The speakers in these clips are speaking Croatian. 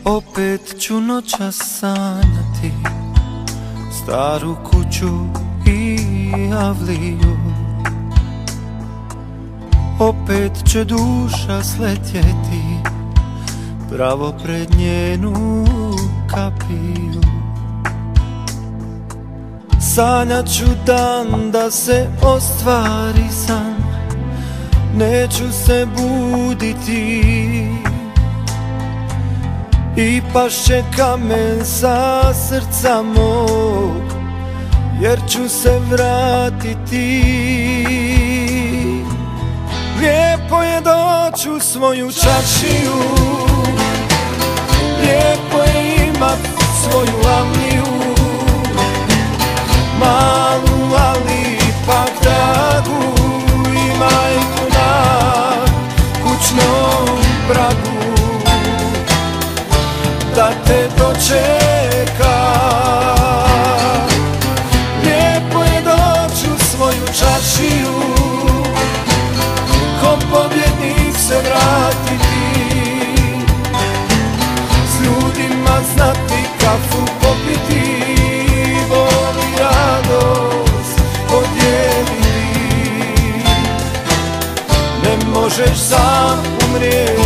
Opet ću noćas sanjati staru kuću i avliju. Opet će duša sletjeti pravo pred njenu kapiju. Sanjat ću dan da se ostvari san, neću se buditi i pašće kamen sa srca mog, jer ću se vratiti. Lijepo je doći u svoju čaršiju, lijepo je imat svoju avliju, malu ali ipak dragu, i majku na kućnom pragu da te dočeka. Lijepo je doći u svoju čaršiju, ko pobjednik se vratiti, s ljudima znati kafu popiti, bol i radost podijeliti. Ne možeš sam umrijeti.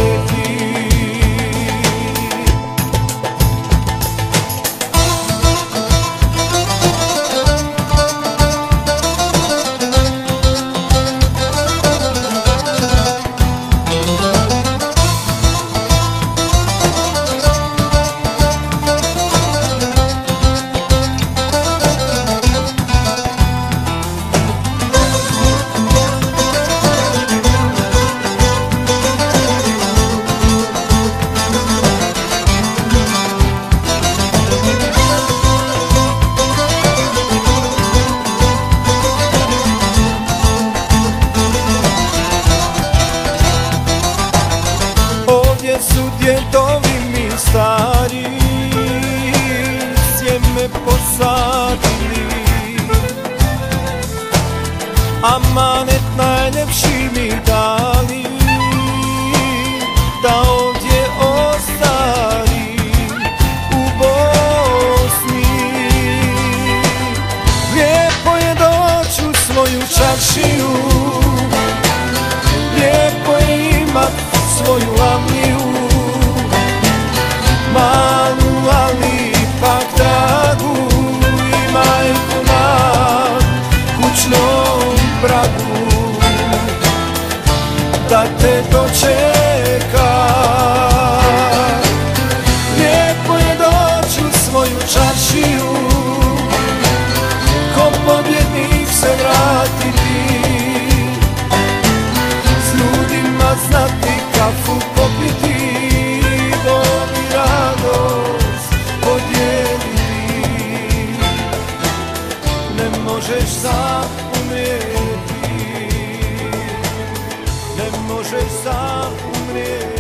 Su djedovi mi stari sjeme posadili, amanet najljepši mi dali, da ovdje ostari u Bosni. Lijepo je doći u svoju čaršiju, lijepo je imat svoju avliju, malu ali ipak dragu, i majku na kućnom pragu da te dočeka. Lijepo je doći u svoju čaršiju, ko pobjednik se vratiti, s ljudima znati kafu popiti, bol i radost podijeliti. Ne možeš sam umrijeti, ne možeš sam umrijeti.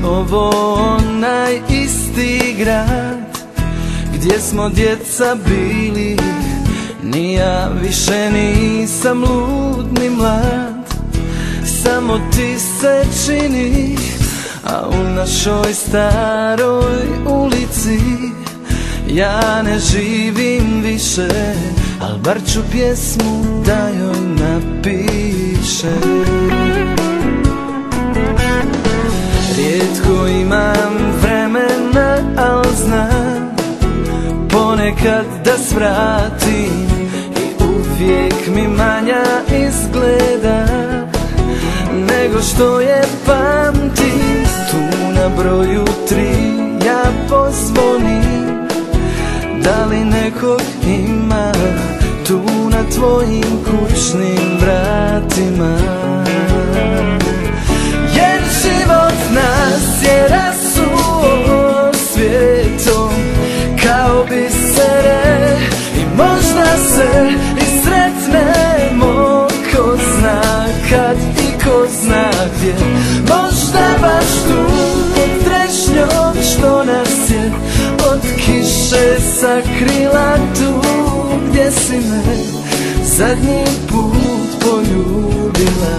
Ovo onaj isti grad gdje smo djeca bili, ni ja više nisam lud ni mlad, samo ti se čini, a u našoj staroj ulici ja ne živim više, al bar ću pjesmu da joj napišem. Rijetko imam vremena, al znam ponekad da svratim, i uvijek mi manja izgleda nego što je pamtim. Tu na broju 3 ja pozvonim, da li nekog ima tu na tvojim kućnim vratima. ko zna gdje. Možda baš tu pod trešnjom što nas je od kiše sakrila, tu gdje si me zadnji put poljubila.